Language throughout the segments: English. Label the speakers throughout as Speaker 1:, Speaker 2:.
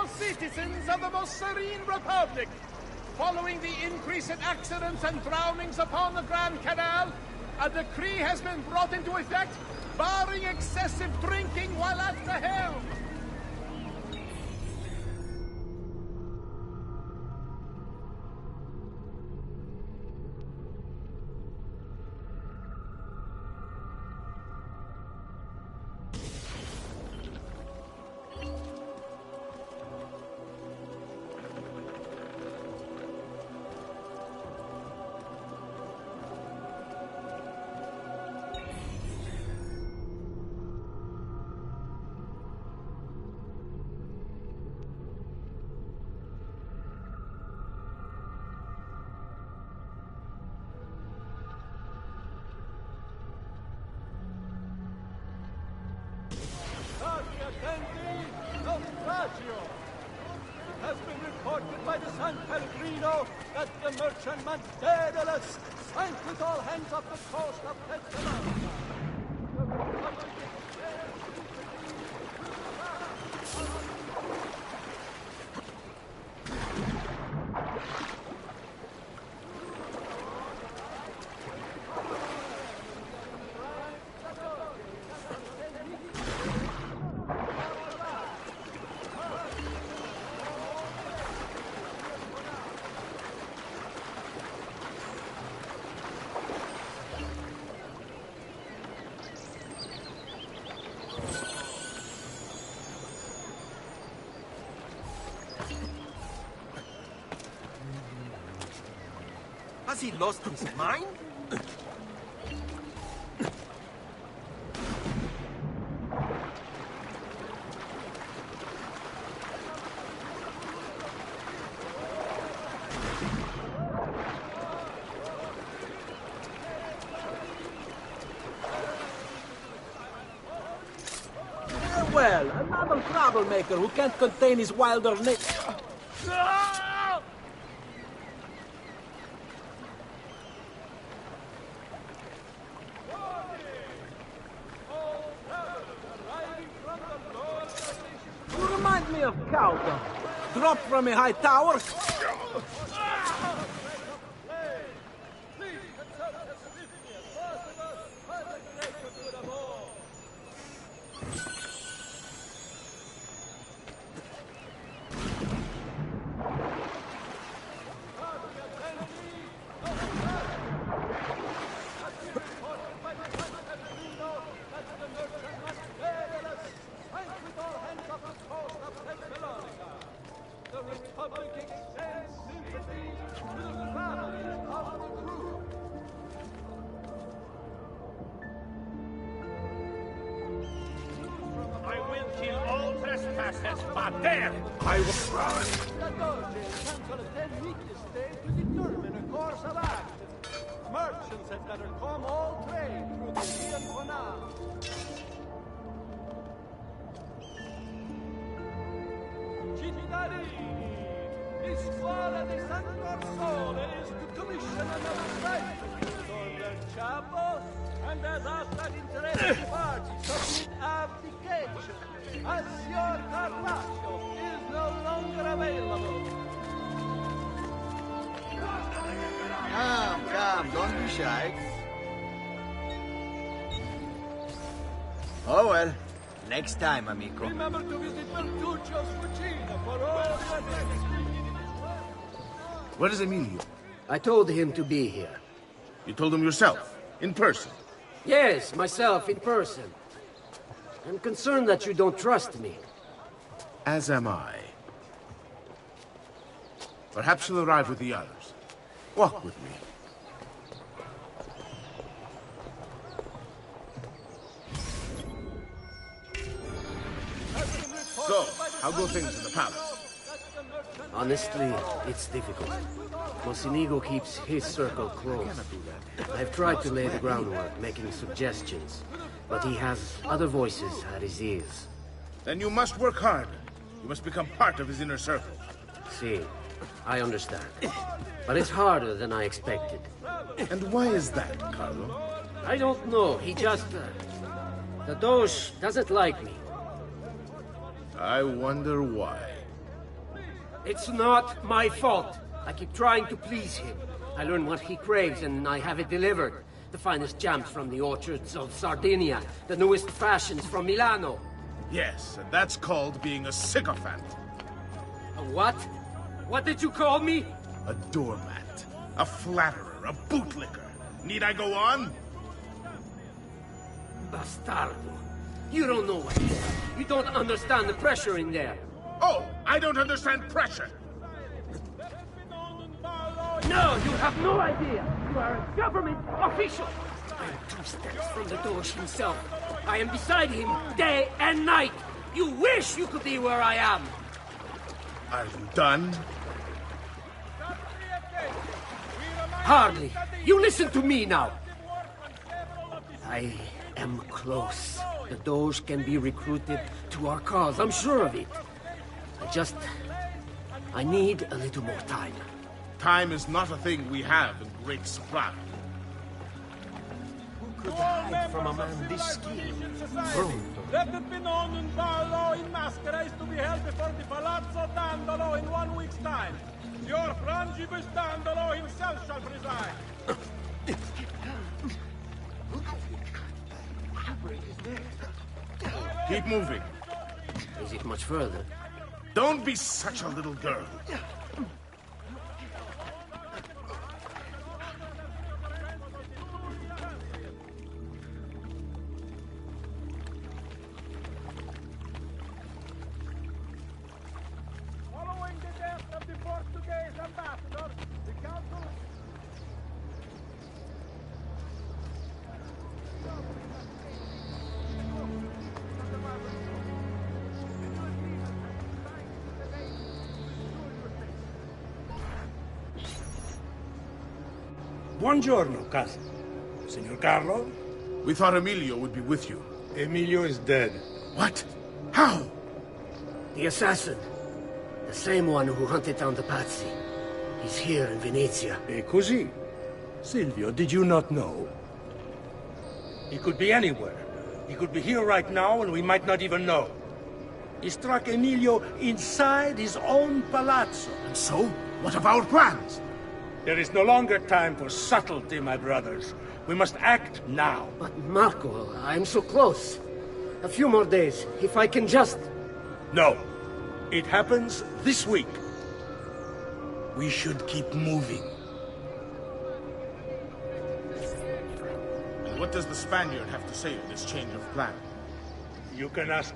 Speaker 1: all citizens of the most serene republic. Following the increase in accidents and drownings upon the Grand Canal, a decree has been brought into effect barring excessive drinking while at the helm.
Speaker 2: It has been reported by the San Pellegrino that the merchantman Daedalus sank with all hands off the coast of Thessalonica.
Speaker 3: Has he lost his mind?
Speaker 4: Well, another troublemaker who can't contain his wilder nature. You remind me of Cowdon. Dropped from a high tower.
Speaker 1: But there, I will run.
Speaker 2: The Doge Council of 10 weekly stays to determine a course of action. Merchants had better come all trade through the Indian Canal. Cittadini, the squadra di San Corsole is to commission another site to restore their chapel, and as after interested parties submit abdication, as your Carpaccio is no longer available.
Speaker 5: Come, don't be shy. Oh well, next time, amico.
Speaker 2: Remember to visit Bertuccio's Cucina for all your needs.
Speaker 6: Where is Emilio?
Speaker 4: I told him to be here.
Speaker 6: You told him yourself, in person.
Speaker 4: Yes, myself, in person. I'm concerned that you don't trust me.
Speaker 6: As am I. Perhaps you'll arrive with the others. Walk with me. So, how go things in the palace?
Speaker 4: Honestly, it's difficult. Mocenigo keeps his circle close. I've tried to lay the groundwork, making suggestions, but he has other voices at his ears.
Speaker 6: Then you must work hard. You must become part of his inner circle.
Speaker 4: See, I understand. But it's harder than I expected.
Speaker 6: And why is that, Carlo?
Speaker 4: I don't know, he just... the Doge doesn't like me.
Speaker 6: I wonder why.
Speaker 4: It's not my fault. I keep trying to please him. I learn what he craves and I have it delivered. The finest jams from the orchards of Sardinia. The newest fashions from Milano.
Speaker 6: Yes, and that's called being a sycophant.
Speaker 4: A what? What did you call me?
Speaker 6: A doormat. A flatterer. A bootlicker. Need I go on?
Speaker 4: Bastardo. You don't know what you are. You don't understand the pressure in there.
Speaker 6: Oh, I don't understand pressure.
Speaker 4: No, you have no idea. You are a government official. I am 2 steps from the Doge himself. I am beside him day and night. You wish you could be where I am.
Speaker 6: Are you done?
Speaker 4: Hardly. You listen to me now. I am close. The Doge can be recruited to our cause. I'm sure of it. I need a little more time.
Speaker 6: Time is not a thing we have in great supply.
Speaker 3: Who could hide from a man this skilled?
Speaker 2: Let it be known in Barlow in Masquerade is to be held before the Palazzo Dandolo in 1 week's time. Your Frangibus Dandolo himself shall preside.
Speaker 6: Keep moving.
Speaker 4: Is it much further?
Speaker 6: Don't be such a little girl.
Speaker 2: Following the death of the Portuguese ambassador, the council...
Speaker 7: Buongiorno, cousin. Signor Carlo?
Speaker 6: We thought Emilio would be with you.
Speaker 7: Emilio is dead.
Speaker 6: What? How?
Speaker 4: The assassin. The same one who hunted down the Pazzi. He's here in Venezia.
Speaker 7: E così? Silvio, did you not know? He could be anywhere. He could be here right now and we might not even know. He struck Emilio inside his own palazzo.
Speaker 6: And so? What of our plans?
Speaker 7: There is no longer time for subtlety, my brothers. We must act now.
Speaker 4: But Marco, I'm so close. A few more days, if I can just...
Speaker 7: No. It happens this week. We should keep moving.
Speaker 6: And what does the Spaniard have to say of this change of plan?
Speaker 7: You can ask...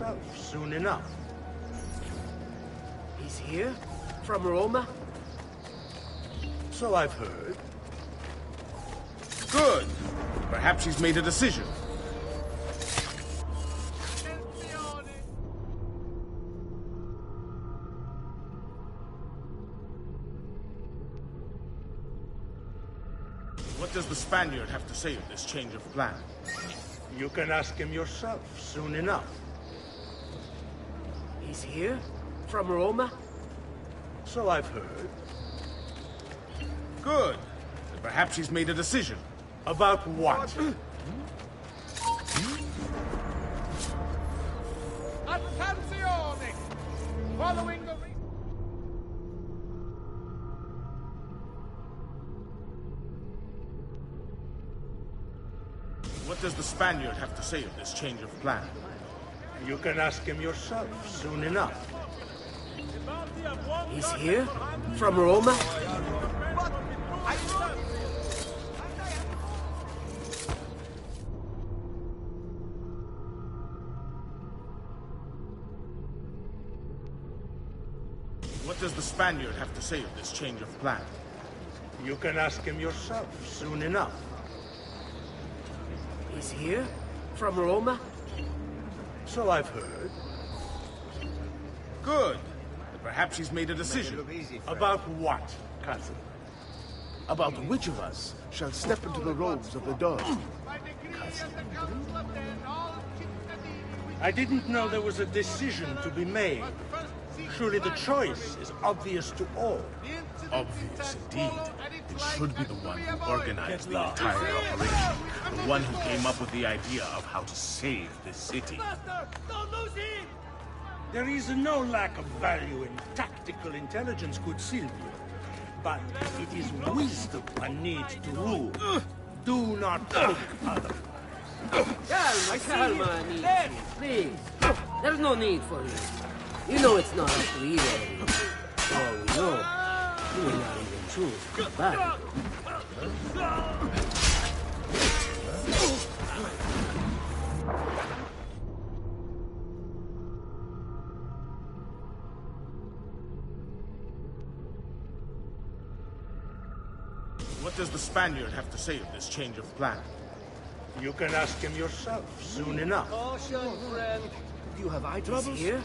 Speaker 7: yourself soon enough.
Speaker 4: He's here? From Roma?
Speaker 7: So I've heard.
Speaker 6: Good. Perhaps he's made a decision. What does the Spaniard have to say of this change of plan?
Speaker 7: You can ask him yourself soon enough.
Speaker 4: He's here? From Roma?
Speaker 7: So I've heard.
Speaker 6: Good. Perhaps he's made a decision.
Speaker 7: About what?
Speaker 1: Attenzione! Following the...
Speaker 6: What does the Spaniard have to say of this change of plan?
Speaker 7: You can ask him yourself soon enough.
Speaker 4: He's here? From Roma?
Speaker 6: What does the Spaniard have to say of this change of plan?
Speaker 7: You can ask him yourself soon enough.
Speaker 4: He's here? From Roma?
Speaker 7: So I've heard.
Speaker 6: Good. Perhaps he's made a decision.
Speaker 7: About what, cousin?
Speaker 3: About which of us shall step into the robes of the dog?
Speaker 7: I didn't know there was a decision to be made. Surely the choice is obvious to all.
Speaker 6: Obvious indeed. It should be the one who organized the entire operation. The one who came up with the idea of how to save this city.
Speaker 2: Don't lose him!
Speaker 7: There is no lack of value in tactical intelligence, good Silvio. But it is wisdom one needs to rule. Do not think otherwise.
Speaker 4: Calma, amici. Please. There's no need for this. You know it's not up to either of you. For all we know, you may not even choose barbaric.
Speaker 6: What does the Spaniard have to say of this change of plan?
Speaker 7: You can ask him yourself soon enough.
Speaker 2: Caution, friend.
Speaker 3: Do you have eye
Speaker 4: He's
Speaker 3: troubles?
Speaker 4: here?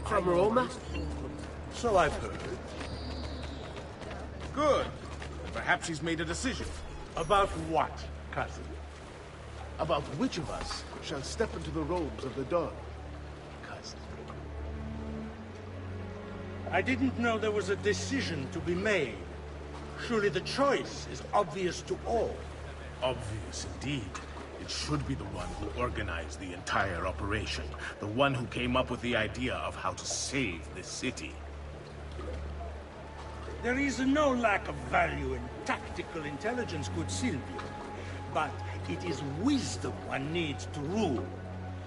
Speaker 4: From Roma?
Speaker 7: So I've heard.
Speaker 6: Good. Perhaps he's made a decision.
Speaker 7: About what, cousin?
Speaker 3: About which of us shall step into the robes of the dog? Cousin.
Speaker 7: I didn't know there was a decision to be made. Surely the choice is obvious to all.
Speaker 6: Obvious indeed. It should be the one who organized the entire operation. The one who came up with the idea of how to save this city.
Speaker 7: There is no lack of value in tactical intelligence, good Silvio. But it is wisdom one needs to rule.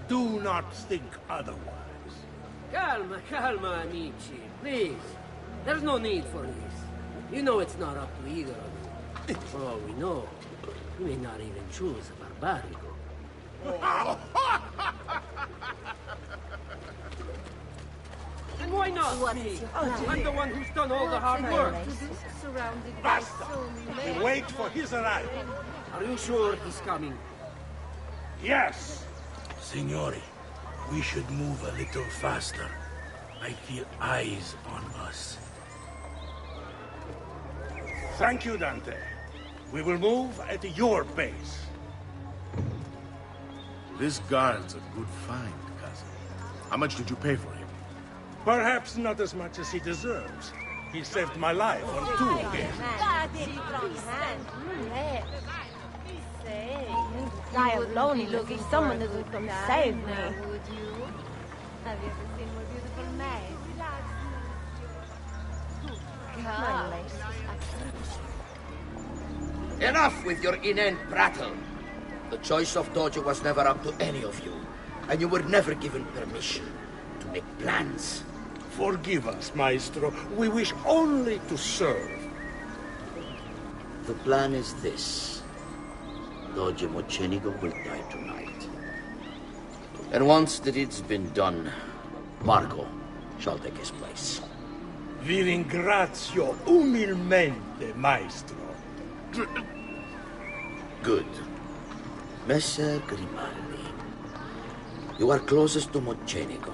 Speaker 7: Do not think otherwise.
Speaker 4: Calma, calma, amici. Please. There's no need for this. You know it's not up to either of you. For all we know, you may not even choose a barbarico. And why not me? I'm the one who's done all the hard work.
Speaker 8: Surrounded by
Speaker 7: Basta!
Speaker 8: so many.
Speaker 7: We wait for his arrival.
Speaker 4: Are you sure he's coming?
Speaker 7: Yes.
Speaker 9: Signori, we should move a little faster. I feel eyes on us.
Speaker 7: Thank you, Dante. We will move at your pace.
Speaker 6: This guard's a good find, cousin. How much did you pay for him?
Speaker 7: Perhaps not as much as he deserves. He saved my life on 2 occasions.
Speaker 8: I alone looking someone that would come save me.
Speaker 10: Have you ever seen more beautiful maids?
Speaker 8: My lace.
Speaker 11: Enough with your inane prattle. The choice of Dojo was never up to any of you, and you were never given permission to make plans.
Speaker 7: Forgive us, Maestro. We wish only to serve.
Speaker 11: The plan is this. Dojo Mocenigo will die tonight. To And once that it's been done, Marco shall take his place.
Speaker 7: Vi ringrazio umilmente, maestro.
Speaker 11: Good. Messer Grimaldi, you are closest to Mocenigo.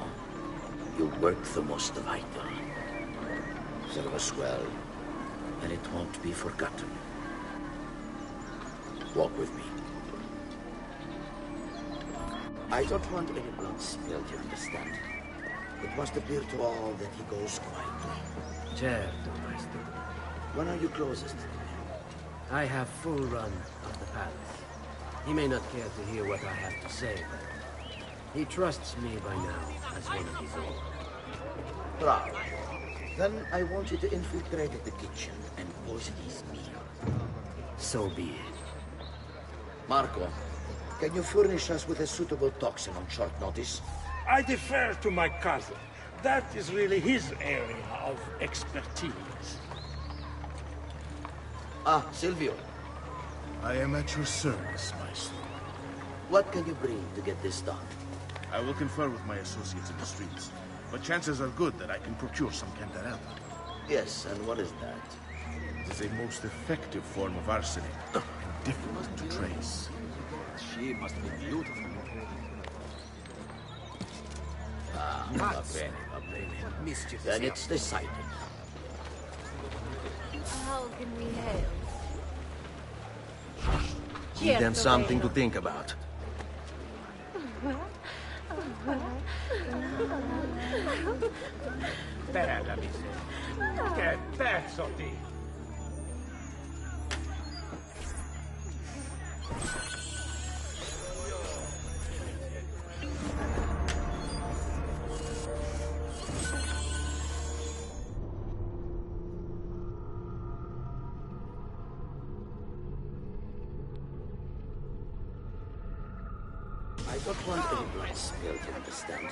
Speaker 11: You work the most vital. Serve us well, and it won't be forgotten. Walk with me. I don't want any blood spilled, you understand? It must appear to all that he goes quietly.
Speaker 4: Certo, maestro.
Speaker 11: When are you closest?
Speaker 4: I have full run of the palace. He may not care to hear what I have to say, but he trusts me by now as one of his own.
Speaker 11: Bravo. Then I want you to infiltrate the kitchen and poison his meal.
Speaker 4: So be it.
Speaker 11: Marco, can you furnish us with a suitable toxin on short notice?
Speaker 7: I defer to my cousin. That is really his area of expertise.
Speaker 11: Ah, Silvio.
Speaker 3: I am at your service, Maestro.
Speaker 11: What can you bring to get this done?
Speaker 6: I will confer with my associates in the streets, but chances are good that I can procure some cantarella.
Speaker 11: Yes, and what is that?
Speaker 6: It is a most effective form of arsenic, and difficult to trace.
Speaker 5: She must be beautiful.
Speaker 11: Ah, va bene. Then it's decided.
Speaker 10: How can we help?
Speaker 5: Give them something to think about.
Speaker 7: Bella miseria. Che pezzo di...
Speaker 11: I don't want any blood spilled, you understand?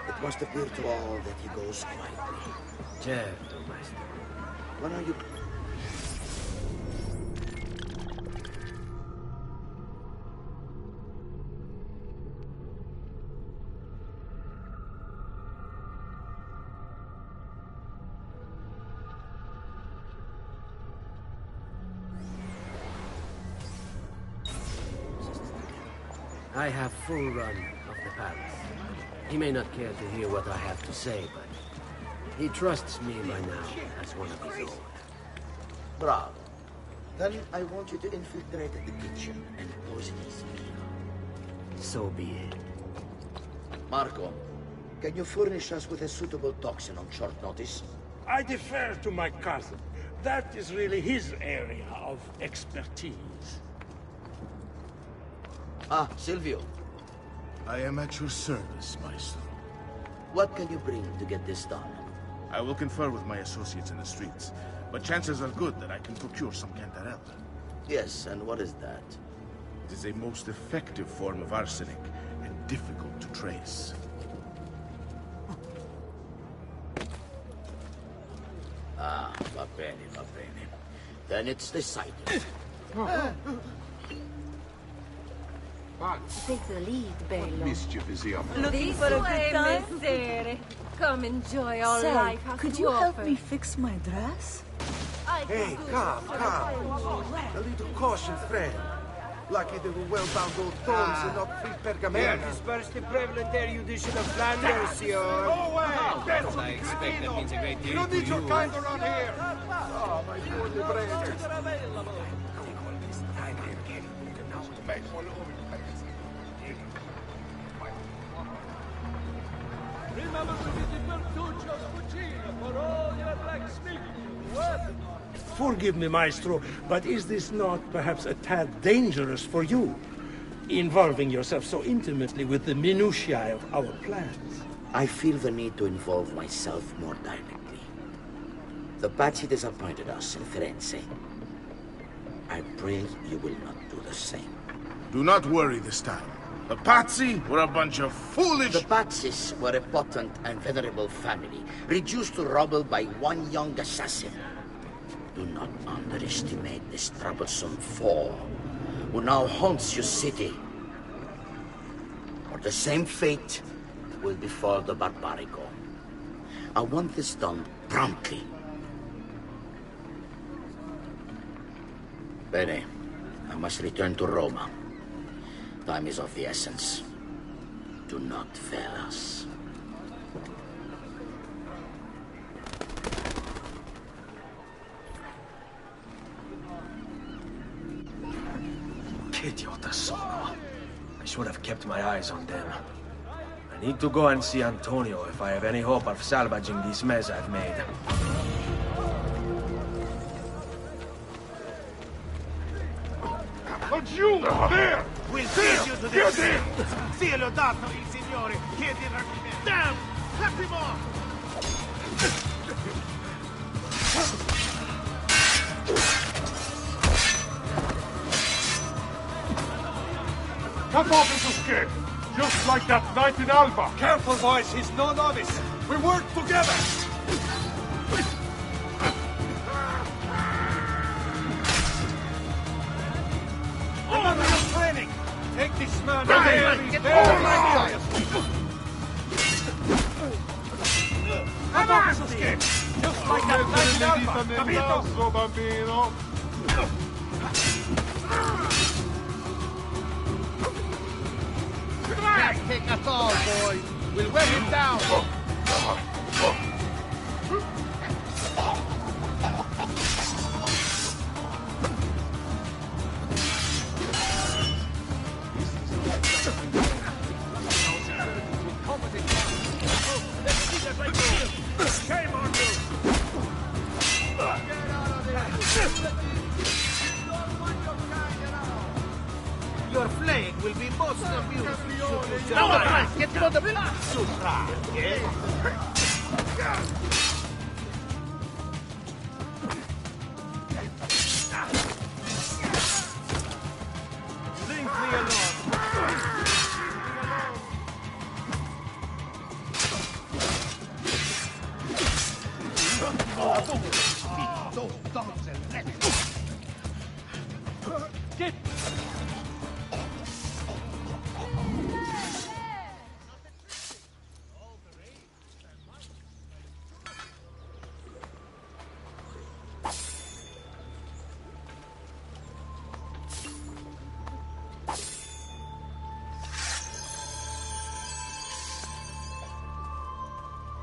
Speaker 11: It must appear to all that he goes quietly.
Speaker 4: Certo, maestro.
Speaker 11: When are you...
Speaker 4: I have full run of the palace. He may not care to hear what I have to say, but he trusts me by now as one of his own.
Speaker 11: Bravo. Then I want you to infiltrate the kitchen and poison his meal.
Speaker 4: So be it.
Speaker 11: Marco, can you furnish us with a suitable toxin on short notice?
Speaker 7: I defer to my cousin. That is really his area of expertise.
Speaker 11: Ah, Silvio.
Speaker 3: I am at your service, Maestro.
Speaker 11: What can you bring to get this done?
Speaker 6: I will confer with my associates in the streets, but chances are good that I can procure some cantarella.
Speaker 11: Yes, and what is that?
Speaker 6: It is a most effective form of arsenic, and difficult to trace.
Speaker 11: Ah, va bene, va bene. Then it's decided.
Speaker 10: Take the lead, Bello.
Speaker 3: Mischief is the other.
Speaker 8: Looking for a good time?
Speaker 10: Messere. Come enjoy our
Speaker 8: Sir,
Speaker 10: life has
Speaker 8: could
Speaker 10: to
Speaker 8: you help
Speaker 10: offer.
Speaker 8: me fix my dress?
Speaker 12: Hey, calm. A little caution, friend. Lucky there were well-bound old tomes and not free pergamena.
Speaker 2: Disperse the prevalent erudition of Flanders, senor.
Speaker 12: Go away!
Speaker 5: I expect that means a great deal
Speaker 12: You don't
Speaker 5: to
Speaker 12: need your
Speaker 5: you.
Speaker 12: kind around here! Oh, my poor Libretti.
Speaker 2: Remember to get the Bertuccios Cucina for all your blacksmithing. What?
Speaker 7: Forgive me, Maestro, but is this not perhaps a tad dangerous for you? Involving yourself so intimately with the minutiae of our plans.
Speaker 11: I feel the need to involve myself more directly. The Pazzi disappointed us in Firenze. I pray you will not do the same.
Speaker 6: Do not worry this time. The Pazzi were a bunch of foolish...
Speaker 11: The Pazzis were a potent and venerable family, reduced to rubble by one young assassin. Do not underestimate this troublesome foe, who now haunts your city. For The same fate will befall the Barbarico. I want this done promptly. Bene, I must return to Roma. Time is of the essence. Do not fail us.
Speaker 5: Idiota sono. I should have kept my eyes on them. I need to go and see Antonio if I have any hope of salvaging this mess I've made.
Speaker 13: But you, there! We'll send you to this man! Sia lodato il Signore! Chiedi rapidamente! Damn! Cut him off!
Speaker 14: That officer's scared, just like that knight in Alba.
Speaker 13: Careful, boys, he's no novice. We work together. Remember your training. Take this man very seriously. That officer's scared, just like that knight in Alba. Capito?
Speaker 14: Bambino.
Speaker 1: Can't take us all, boys. We'll wear him down.
Speaker 13: Shame on you! Your flag will be most amused.
Speaker 1: No, Frank, get to the villa.
Speaker 13: Leave me alone.
Speaker 1: Those dogs are ready.
Speaker 13: Get!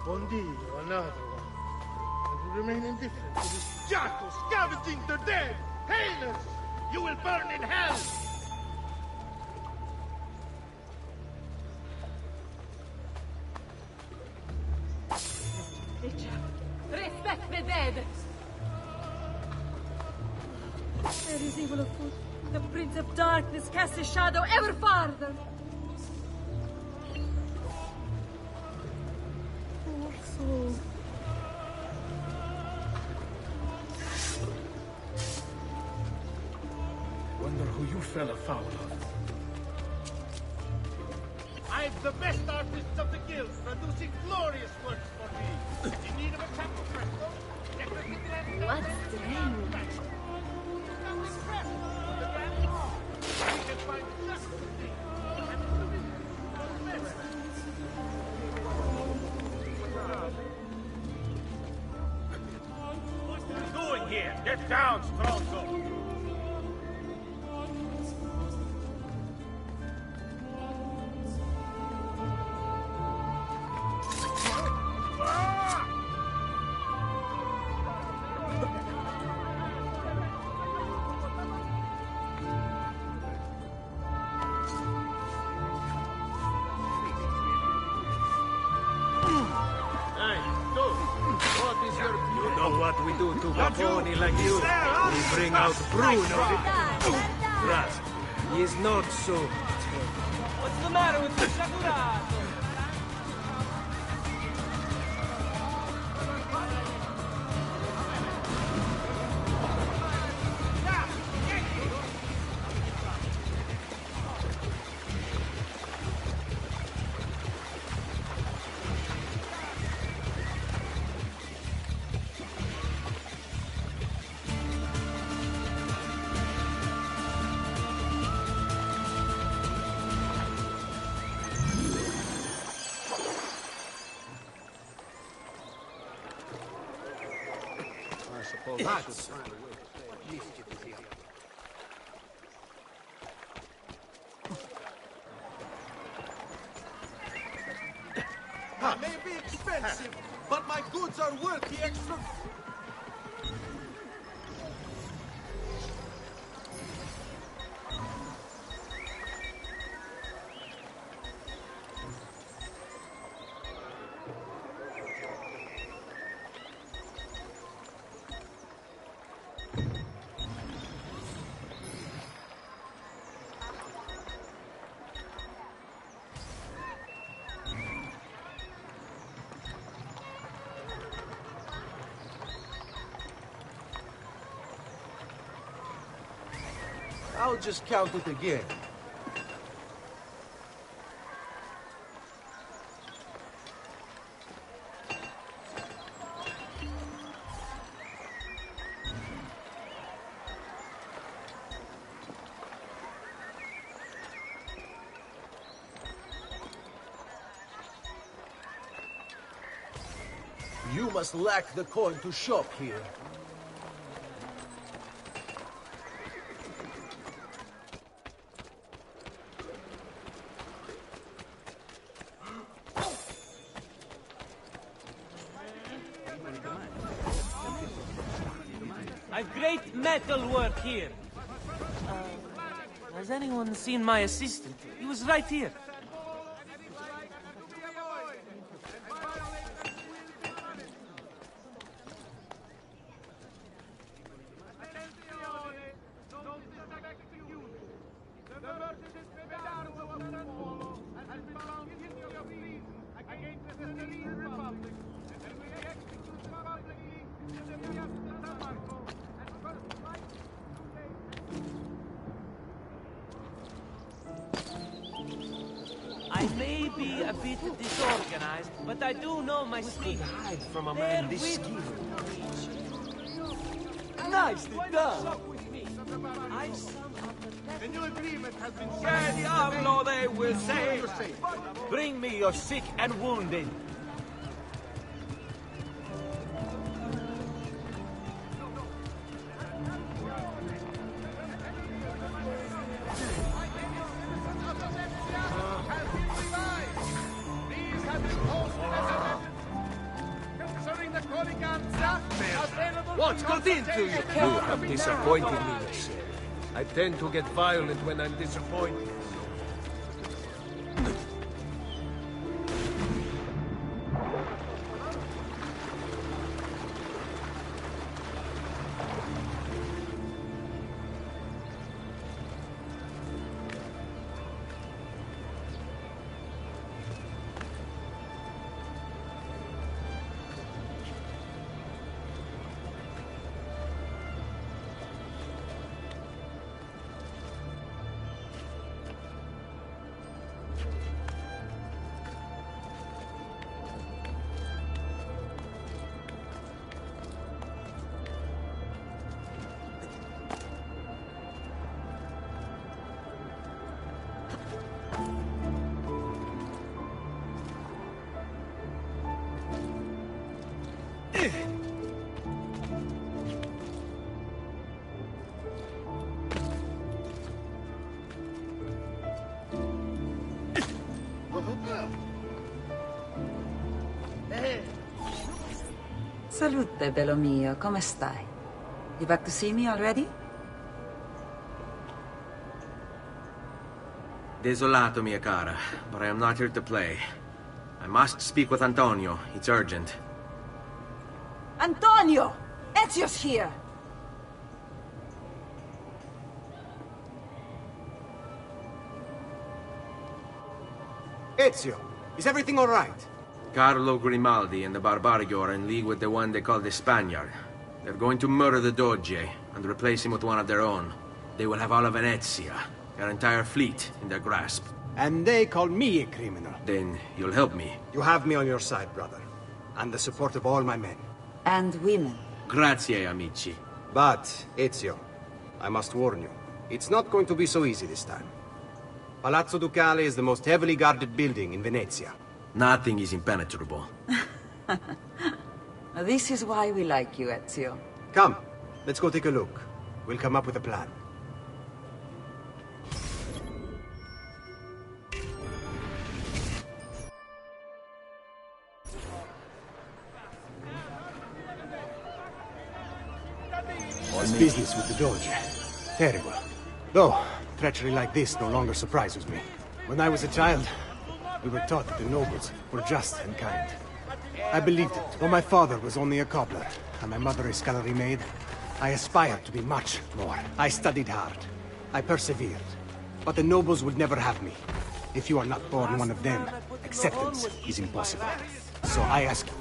Speaker 14: Buon Dio, another one. And you remain indifferent to this jackal scavenging the dead! Heinous! You will burn in hell!
Speaker 10: Richard, respect the dead! There is evil afoot. The Prince of Darkness casts his shadow ever farther. Poor soul.
Speaker 6: Wonder who you fell afoul of.
Speaker 13: I'm the best artist of the guild, producing glorious works for me. In need of a chapel fresco?
Speaker 10: What strange.
Speaker 13: What are you doing here? Get down, Stronzo!
Speaker 5: You know what we do to a pony like you? We bring out Bruno. Trust. He is not so.
Speaker 2: What's the matter with you, Shagurato?
Speaker 12: That's... It may be expensive, but my goods are worth the extra... I'll just count it again. You must lack the coin to shop here.
Speaker 15: A great metal work here. Has anyone seen my assistant? He was right here. I may be a bit disorganized, but I do know my street.
Speaker 5: Hide from a man this skilled.
Speaker 2: Nicely done!
Speaker 1: The new agreement has been
Speaker 2: Que diablo, they will say! Bring me your sick and wounded.
Speaker 1: What's got into you?
Speaker 2: You have disappointed me, Michelle. I tend to get violent when I'm disappointed.
Speaker 16: Salute, bello mio. Come stai? You back to see me already?
Speaker 5: Desolato, mia cara, but I am not here to play. I must speak with Antonio. It's urgent.
Speaker 16: Antonio! Ezio's here!
Speaker 17: Ezio, is everything all right?
Speaker 5: Carlo Grimaldi and the Barbario are in league with the one they call the Spaniard. They're going to murder the Doge and replace him with one of their own. They will have all of Venezia, their entire fleet, in their grasp.
Speaker 17: And they call me a criminal.
Speaker 5: Then you'll help me.
Speaker 17: You have me on your side, brother. And the support of all my men.
Speaker 16: And women.
Speaker 5: Grazie, amici.
Speaker 17: But, Ezio, I must warn you. It's not going to be so easy this time. Palazzo Ducale is the most heavily guarded building in Venezia.
Speaker 5: Nothing is impenetrable.
Speaker 16: This is why we like you, Ezio.
Speaker 17: Come, let's go take a look. We'll come up with a plan. What's business with the Doge? Terrible. Though, treachery like this no longer surprises me. When I was a child, we were taught that the nobles were just and kind. I believed it, though my father was only a cobbler, and my mother a scullery maid. I aspired to be much more. I studied hard. I persevered. But the nobles would never have me. If you are not born one of them, acceptance is impossible. So I ask you,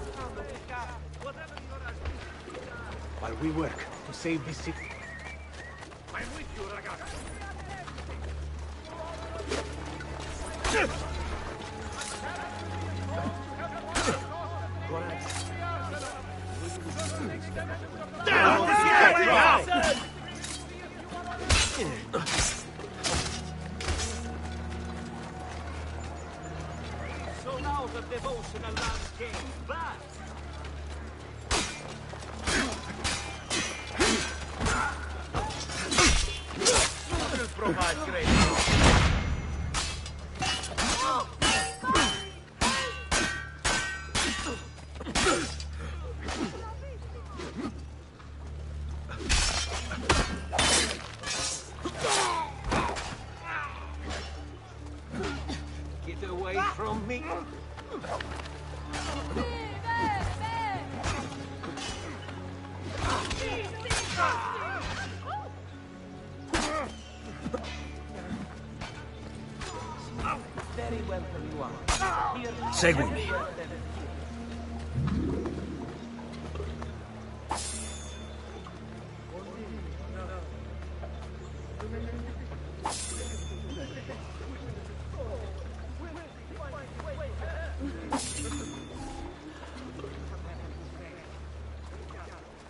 Speaker 17: while we work to save this city... I'm with you, ragazzi.
Speaker 2: So now the devotional lance came back. Provide great. Get away from me.
Speaker 15: Very welcome you are. Here,
Speaker 7: Seguimi.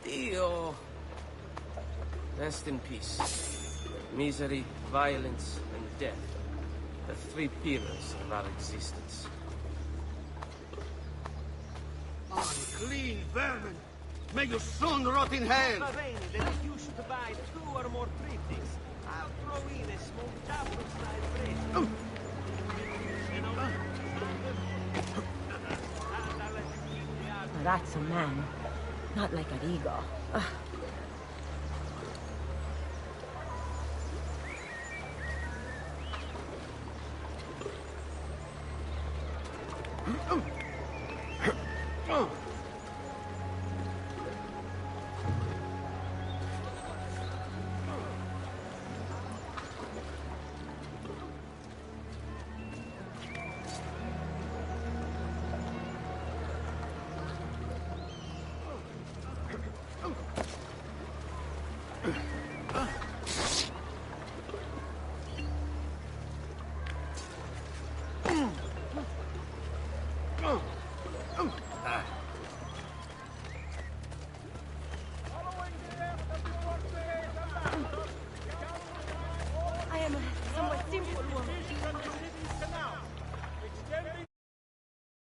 Speaker 15: Dio. Rest in peace. Misery, violence, and death. The three pillars of our existence.
Speaker 13: Unclean vermin! May you soon rot in hell!
Speaker 2: Baveni, there is use to buy 2 or more triptychs. I'll throw in a smoked apple-style bread.
Speaker 8: That's a man. Not like Arrigo.